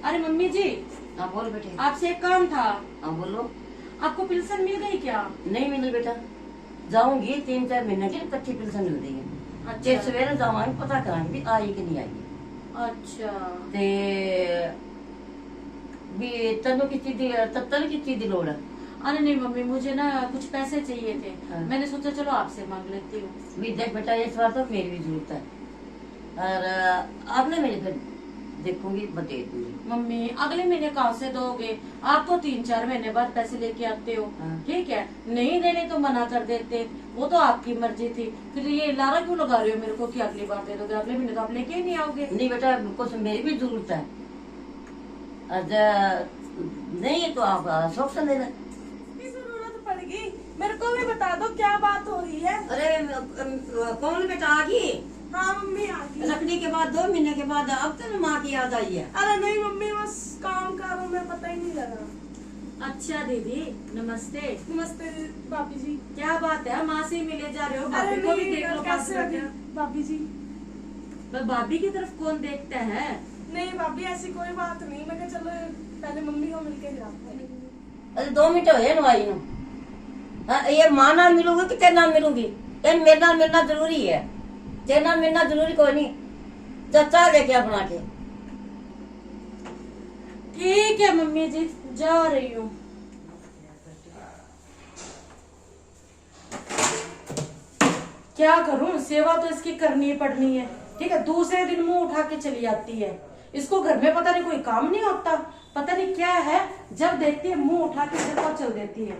अरे मम्मी जी, हाँ बोल बेटे। आपसे एक काम था। हाँ बोलो। आपको पेंशन मिल गई क्या? नहीं मिली बेटा, जाऊंगी 3-4 महीने की कच्ची पेंशन मिल रही है। अच्छा सवेरे जावांगी पता करांगी भी आई कि नहीं आई। अच्छा। ते भी तनु कितनी दी तत्तन कितनी दी लोड़ है। अरे नहीं मम्मी, मुझे ना कुछ पैसे चाहिए थे। हाँ। मैंने सोचा चलो आपसे मांग लेती हूँ। भी देख बेटा, इस बार तो मेरी भी जरूरत है और अगले महीने फिर देखूंगी, बता दूंगी। मम्मी अगले महीने कहाँ से दोगे? आप तो 3-4 महीने बाद पैसे लेके आते हो। हाँ। ठीक है, नहीं देने तो मना कर देते, वो तो आपकी मर्जी थी। फिर ये लारा क्यों लगा रहे हो मेरे को कि अगली बार दे दोगे? अगले महीने तो आप लेके ही नहीं आओगे। नहीं बेटा, कुछ मेरी भी जरूरत है। नहीं है तो आप शौक से ले लें। जरूरत पड़ेगी, मेरे को भी बता दो क्या बात हो रही है। अरे कौन बेटा आ गई? हाँ मम्मी आ गई। रखने के बाद 2 महीने के बाद अब तो माँ की याद आई है। अरे नहीं मम्मी, बस काम कर रहा हूँ मैं, पता ही नहीं लगा। अच्छा दीदी नमस्ते। नमस्ते भाभी जी। क्या बात है, माँ से मिले जा रहे हो? अरे भाभी को भी नहीं, देख लो पास कैसे में अभी क्या? भाभी जी? बस भाभी की तरफ कौन देखता है? नहीं भाभी ऐसी कोई बात नहीं, मैं कहा चलो पहले मम्मी को मिलके जाते हैं। अरे 2 मिनट हुए नवाई नु। हाँ, ये माँ नाल मिलूंगी कि तेरे नाल मिलूंगी? मेरे नाल मिलना जरूरी है, तेरे नाल मिलना जरूरी कोई नहीं। चाचा लेके आ बना के। ठीक है मम्मी जी, जा रही हूँ। क्या करूं, सेवा तो इसकी करनी ही पड़नी है। ठीक है, दूसरे दिन मुंह उठा के चली आती है। इसको घर में पता नहीं कोई काम नहीं होता, पता नहीं क्या है, जब देखती है मुंह उठा के सिर पर चल देती है।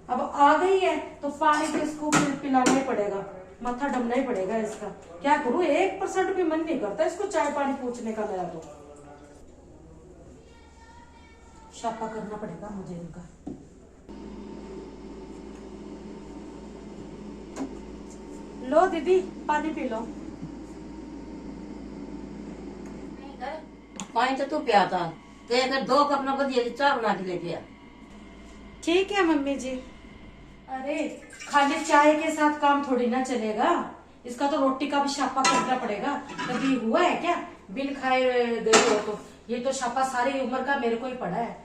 अब आ गई है तो पानी तो इसको पिलाना ही पड़ेगा, माथा डमना ही पड़ेगा इसका। क्या करूं, 1% भी मन नहीं करता इसको चाय पानी पूछने का। मेरा तो शापा करना पड़ेगा मुझे इनका। लो दीदी पानी पी लो। पानी तो तू पिया था, ते अगर 2 कप ना बदिया चाय बना के लेके आ। ठीक है मम्मी जी। अरे खाली चाय के साथ काम थोड़ी ना चलेगा, इसका तो रोटी का भी छापा करना पड़ेगा। कभी हुआ है क्या बिन खाए गई हो? तो ये तो छापा सारी उम्र का मेरे को ही पड़ा है।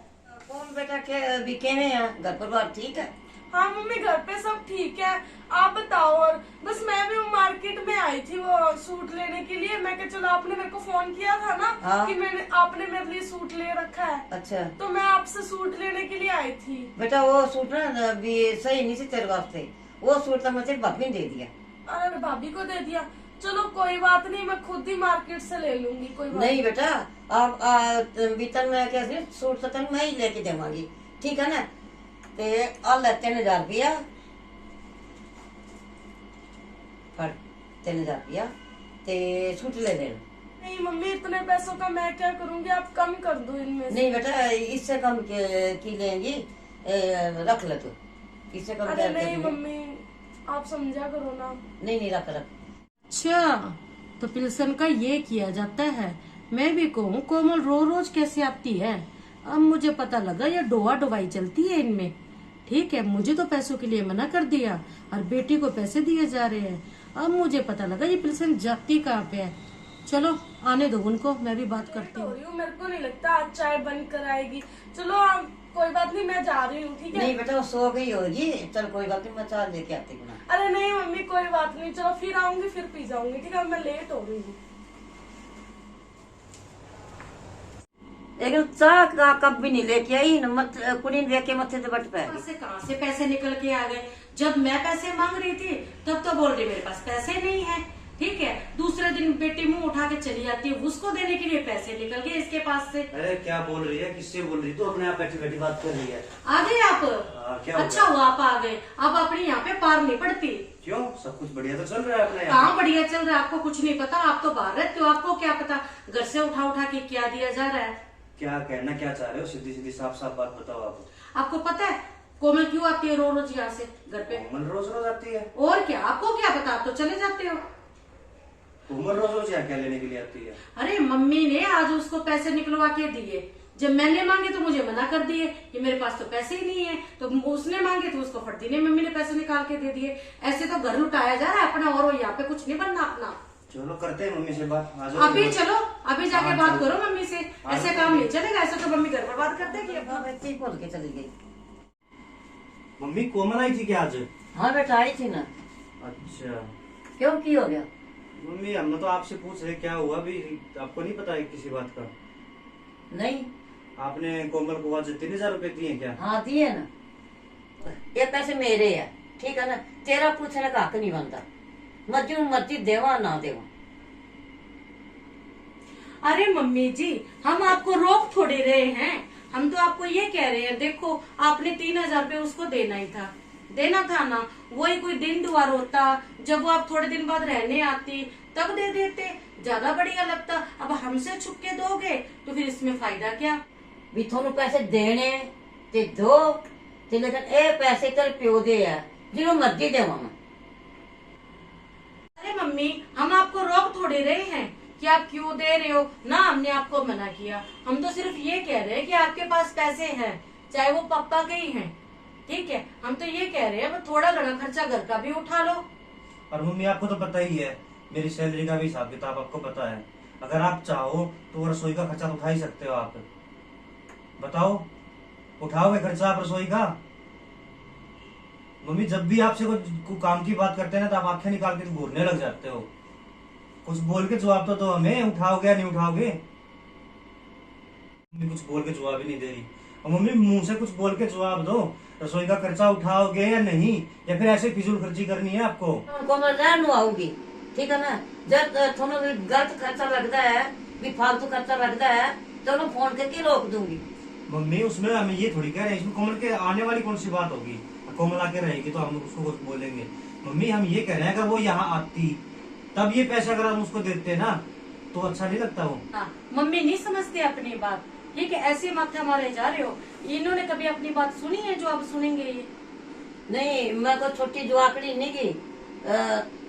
कौन बेटा के भी केवे हैं, घर परिवार ठीक है? हाँ मम्मी घर पे सब ठीक है, आप बताओ। और बस मैं भी मार्केट में आई थी वो सूट लेने के लिए। मैं कहा चलो, आपने मेरे को फोन किया था ना। हाँ। कि आपने मेरे लिए सूट ले रखा है। अच्छा तो मैं आपसे सूट लेने के लिए आई थी। बेटा, वो सूट ना भी सही नहीं थी तेरे वास्ते। वो सूट तो मैं तेरी भाभी ने दे दिया। अरे भाभी को दे दिया? चलो कोई बात नहीं, मैं खुद ही मार्केट से ले लूंगी। कोई बात नहीं बेटा, आप बीतन में कैसे सूट तो तेन मैं ही लेके देवांगी, ठीक है ना? ते आ ले 3000 रुपया, फड़ 3000 रुपया ते सूट ले ले। नहीं मम्मी, इतने पैसों का मैं क्या करूंगी, आप कम कर दो इनमें से। नहीं बेटा, इससे कम की लेंगी, रख ले तू, इससे कम अरे क्या नहीं करेंगे? मम्मी, आप समझा करो ना। नहीं नहीं, रख रख। अच्छा तो पिल्सन का ये किया जाता है। मैं भी कहूँ कोमल रोज कैसे आती है। अब मुझे पता लगा ये डोवा डोवाई चलती है इनमें। ठीक है, मुझे तो पैसों के लिए मना कर दिया और बेटी को पैसे दिए जा रहे हैं। अब मुझे पता लगा ये पिल्सन जाती कहाँ पे है। चलो आने दो उनको, मैं भी बात करती हो हूँ। रही हूँ, मेरे को नहीं लगता आज चाय बन कर आएगी। चलो आप, कोई बात नहीं, मैं जा रही हूँ। ठीक है? नहीं बेटा, वो सो गई होगी। चल कोई बात नहीं, मैं चाय लेके आती हूँ। अरे नहीं मम्मी, कोई बात नहीं, चलो फिर आऊंगी, फिर पी जाऊंगी। ठीक है, मैं लेट हो रही हूँ। लेकिन चाह का कप भी नहीं लेके आई न, मत कुड़ी ने देख के मत्थे से बट पे। कहाँ से पैसे निकल के आ गए? जब मैं पैसे मांग रही थी तब तो बोल रही मेरे पास पैसे नहीं है। ठीक है, दूसरे दिन बेटी मुंह उठा के चली जाती है, उसको देने के लिए पैसे निकल गए इसके पास से। अरे क्या बोल रही है, किससे बोल रही? तो अपने आप बैठी बैठी बात कर रही है। आ गए आप? क्या हो अच्छा हुआ आप आ गए। अब अपनी यहाँ पे पार नहीं पड़ती। क्यों, सब कुछ बढ़िया तो चल रहा है अपने कहाँ बढ़िया चल रहा है? आपको कुछ नहीं पता, आप तो बाहर रहते हो, आपको क्या पता घर से उठा उठा के क्या दिया जा रहा है। क्या कहना क्या चाह रहे हो? सीधी सीधी साफ साफ बात बताओ आप। आपको पता है कोमल क्यों आती है रोज यहाँ से घर पे? कोमल रोज रोज आती है? और क्या, आपको क्या पता, आप तो चले जाते हो। कोमल रोज रोज यहाँ क्या लेने के लिए आती है? अरे मम्मी ने आज उसको पैसे निकलवा के दिए। जब मैंने मांगे तो मुझे मना कर दिए कि मेरे पास तो पैसे ही नहीं है। तो उसने मांगे तो उसको फटती ने मम्मी ने पैसे निकाल के दे दिए। ऐसे तो घर लुटाया जा रहा है अपना, और वो यहाँ पे कुछ नहीं बनना अपना। चलो करते हैं मम्मी से बात। आ जाओ। अभी चलो, अभी जाके हाँ, बात चलो। करो मम्मी से। हाँ, ऐसे चलो। काम नहीं चलेगा, ऐसे तो मम्मी घर पर बात कर देगी। हाँ बच्चे ही बोल के चली गई। मम्मी कोमल आई थी क्या आज? हाँ बेटा आई थी ना। अच्छा क्यों की हो गया? मम्मी हम तो आपसे पूछ रहे क्या हुआ भी, आपको नहीं पता है किसी बात का? नहीं। आपने कोमल को आज 3000 रुपए दिए क्या? हाँ दिए ना, ये पैसे मेरे है, ठीक है ना, तेरा पूछने का हक नहीं बनता। मर्जी देवा ना देवा। अरे मम्मी जी, हम आपको रोक थोड़े रहे हैं, हम तो आपको ये कह रहे हैं, देखो आपने 3000 रुपये उसको देना था ना। वही कोई दिन द्वार होता, जब वो आप थोड़े दिन बाद रहने आती तब दे देते, ज्यादा बढ़िया लगता। अब हमसे छुप के दोगे तो फिर इसमें फायदा क्या? भी थोनू पैसे देने ते दो ते, लेकिन ए पैसे तेरे प्यो दे है, जिन्हों मर्जी देवा मैं। अरे मम्मी, हम आपको रोक थोड़े रहे हैं कि आप क्यों दे रहे हो ना, हमने आपको मना किया। हम तो सिर्फ ये कह रहे हैं कि आपके पास पैसे हैं, चाहे वो पापा के ही हैं, ठीक है। हम तो ये कह रहे हैं थोड़ा घना खर्चा घर का भी उठा लो। और मम्मी आपको तो पता ही है मेरी सैलरी का भी हिसाब किताब आपको पता है। अगर आप चाहो तो रसोई का खर्चा तो उठा ही सकते हो आप। बताओ, उठाओगे खर्चा आप रसोई का? मम्मी जब भी आपसे कोई काम की बात करते हैं ना तो आप आंखें निकाल के घूरने लग जाते हो। कुछ बोल के जवाब तो दो हमें, उठाओगे या नहीं उठाओगे? मम्मी कुछ बोल के जवाब ही नहीं दे रही। और मम्मी मुंह से कुछ बोल के जवाब दो, रसोई का खर्चा उठाओगे या नहीं, या फिर ऐसे फिजूल खर्ची करनी है आपको? कोमल रहन आऊगी, ठीक है ना। जब थोड़ा भी गलत खर्चा लगता है, भी फालतू खर्चा लगता है, तो मैं फोन करके रोक दूंगी। मम्मी उसमें हम ये थोड़ी कह रहे हैं, इसमें कोमल के आने वाली कौन सी बात होगी? कोमल आके रहेगी तो हम उसको कुछ बोलेंगे? मम्मी हम ये कह रहे हैं अगर वो यहाँ आती तब ये पैसे अगर हम उसको देते ना तो अच्छा नहीं लगता वो? हाँ, मम्मी नहीं समझते अपनी बात, ठीक है। ऐसे माथा मारे जा रहे हो, इन्होंने कभी अपनी बात सुनी है जो आप सुनेंगे ये? नहीं, मैं कोई छोटी जुआकड़ी नहीं की,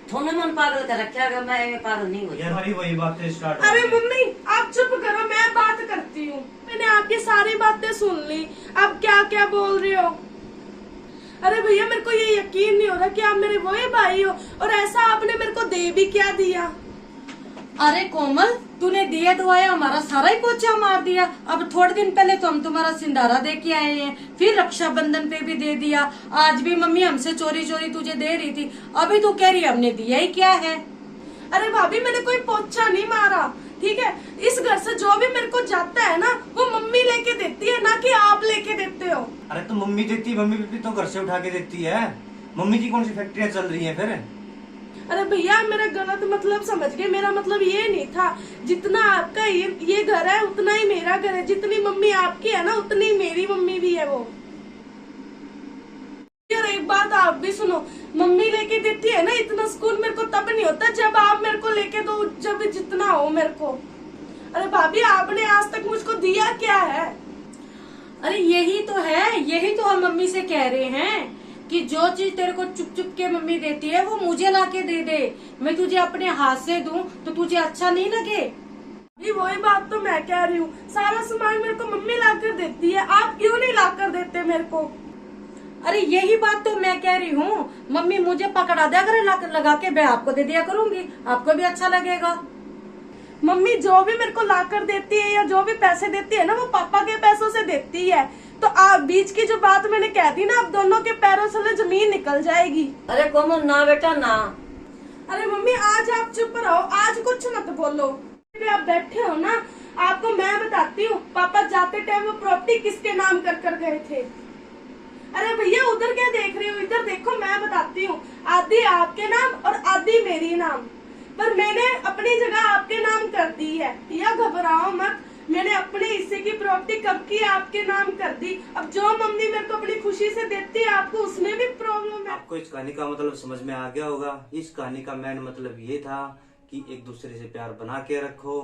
थोड़ा मन पागल कर रखा है, मैं पागल नहीं हुई। यार हमारी वही बातें स्टार्ट अरे मम्मी आप चुप करो, मैं बात करती हूँ। मैंने आपकी सारी बातें सुन ली, आप क्या क्या बोल रहे हो। अरे भैया मेरे को ये यकीन नहीं हो रहा कि आप मेरे वही भाई हो, और ऐसा आपने मेरे को दे भी क्या दिया। अरे कोमल, तूने दिया दुआया हमारा सारा ही पोछा मार दिया। अब थोड़े दिन पहले तो हम तुम्हारा सिंधारा दे के आए हैं, फिर रक्षाबंधन पे भी दे दिया, आज भी मम्मी हमसे चोरी चोरी तुझे दे रही थी, अभी तू कह रही हमने दिया ही क्या है? अरे भाभी मैंने कोई पोछा नहीं मारा, ठीक है। इस घर से जो भी मेरे को जाता है ना वो मम्मी लेके देती है, ना कि आप लेके देते हो। अरे तो मम्मी देती, मम्मी भी तो घर से उठा के देती है। मम्मी की कौन सी फैक्ट्रियाँ चल रही हैं फिर? अरे भैया मेरा गलत मतलब समझ गए, मेरा मतलब ये नहीं था। जितना आपका ये घर है उतना ही मेरा घर है, जितनी मम्मी आपकी है ना उतनी मेरी मम्मी भी है वो। यार एक बात आप भी सुनो, मम्मी लेके देती है ना, इतना सुकून मेरे को तब नहीं होता जब आप मेरे को लेके दो, जब जितना हो मेरे को। अरे भाभी आपने आज तक मुझको दिया क्या है? अरे यही तो है, यही तो हम मम्मी से कह रहे हैं कि जो चीज तेरे को चुप चुप के मम्मी देती है वो मुझे लाके दे दे, मैं तुझे अपने हाथ से दूं तो तुझे अच्छा नहीं लगे? भी वही बात तो मैं कह रही हूँ, सारा सामान मेरे को मम्मी लाकर देती है, आप क्यों नहीं लाकर देते मेरे को? अरे यही बात तो मैं कह रही हूँ, मम्मी मुझे पकड़ा दिया करे लगा के, मैं आपको दे दिया करूंगी, आपको भी अच्छा लगेगा। मम्मी जो भी मेरे को लाकर देती है या जो भी पैसे देती है ना वो पापा के पैसों से देती है, तो आप बीच की जो बात मैंने कह दी ना, अब दोनों के पैरों से जमीन निकल जाएगी। अरे कोमल ना बेटा ना। अरे मम्मी आज आप चुप रहो, आज कुछ मत बोलो। आप बैठे हो ना, आपको मैं बताती हूँ पापा जाते टाइम वो प्रॉपर्टी किसके नाम कर गए थे। अरे भैया उधर क्या देख रही हो, इधर देखो, मैं बताती हूँ। आधी आपके नाम और आधी मेरी नाम, पर मैंने अपनी जगह आपके नाम कर दी है। या घबराओ मत, मैंने अपने हिस्से की प्रॉपर्टी कब की आपके नाम कर दी। अब जो मम्मी मेरे को अपनी खुशी से देती है आपको उसमें भी प्रॉब्लम है। आपको इस कहानी का मतलब समझ में आ गया होगा। इस कहानी का मेन मतलब ये था कि एक दूसरे से प्यार बना के रखो।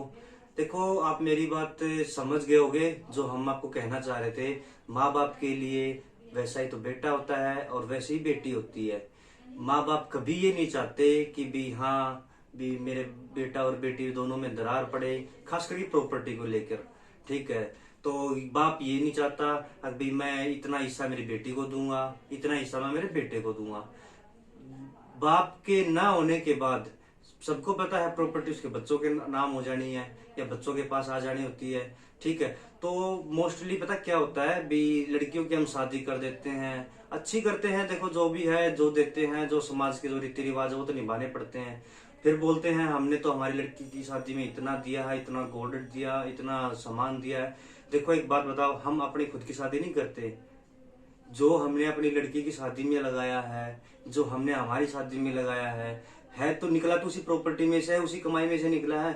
देखो आप मेरी बात समझ गए होगे, जो हम आपको कहना चाह रहे थे। माँ बाप के लिए वैसा ही तो बेटा होता है और वैसे ही बेटी होती है। माँ बाप कभी ये नहीं चाहते कि भी हाँ भी मेरे बेटा और बेटी दोनों में दरार पड़े, खास करके प्रॉपर्टी को लेकर, ठीक है। तो बाप ये नहीं चाहता अभी मैं इतना हिस्सा मेरी बेटी को दूंगा, इतना हिस्सा मैं मेरे बेटे को दूंगा। बाप के ना होने के बाद सबको पता है प्रॉपर्टी उसके बच्चों के नाम हो जानी है या बच्चों के पास आ जानी होती है, ठीक है। तो मोस्टली पता क्या होता है भी, लड़कियों की हम शादी कर देते हैं, अच्छी करते हैं, देखो जो भी है, जो देते हैं, जो समाज के जो रीति रिवाज है वो तो निभाने पड़ते हैं। फिर बोलते हैं हमने तो हमारी लड़की की शादी में इतना दिया है, इतना गोल्ड दिया, इतना सामान दिया है। देखो एक बात बताओ, हम अपनी खुद की शादी नहीं करते, जो हमने अपनी लड़की की शादी में लगाया है, जो हमने हमारी शादी में लगाया है तो निकला तो उसी प्रॉपर्टी में से है, उसी कमाई में से निकला है।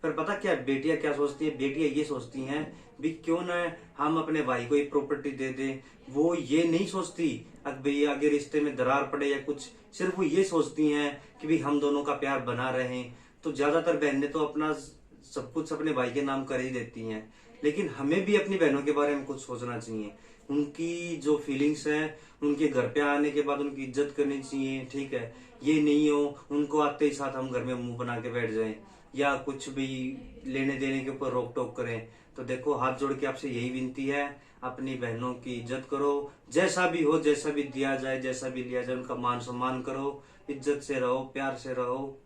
पर पता क्या बेटियां क्या सोचती है, बेटियां ये सोचती हैं भी क्यों ना हम अपने भाई को एक प्रॉपर्टी दे दें। वो ये नहीं सोचती भाई आगे रिश्ते में दरार पड़े या कुछ, सिर्फ वो ये सोचती हैं कि भाई हम दोनों का प्यार बना रहे। तो ज्यादातर बहनें तो अपना सब कुछ अपने भाई के नाम कर ही देती हैं, लेकिन हमें भी अपनी बहनों के बारे में कुछ सोचना चाहिए। उनकी जो फीलिंग्स हैं, उनके घर पे आने के बाद उनकी इज्जत करनी चाहिए, ठीक है। ये नहीं हो उनको आते ही साथ हम घर में मुंह बना के बैठ जाएं या कुछ भी लेने देने के ऊपर रोक टोक करें। तो देखो हाथ जोड़ के आपसे यही विनती है, अपनी बहनों की इज्जत करो, जैसा भी हो, जैसा भी दिया जाए, जैसा भी लिया जाए, उनका मान सम्मान करो, इज्जत से रहो, प्यार से रहो।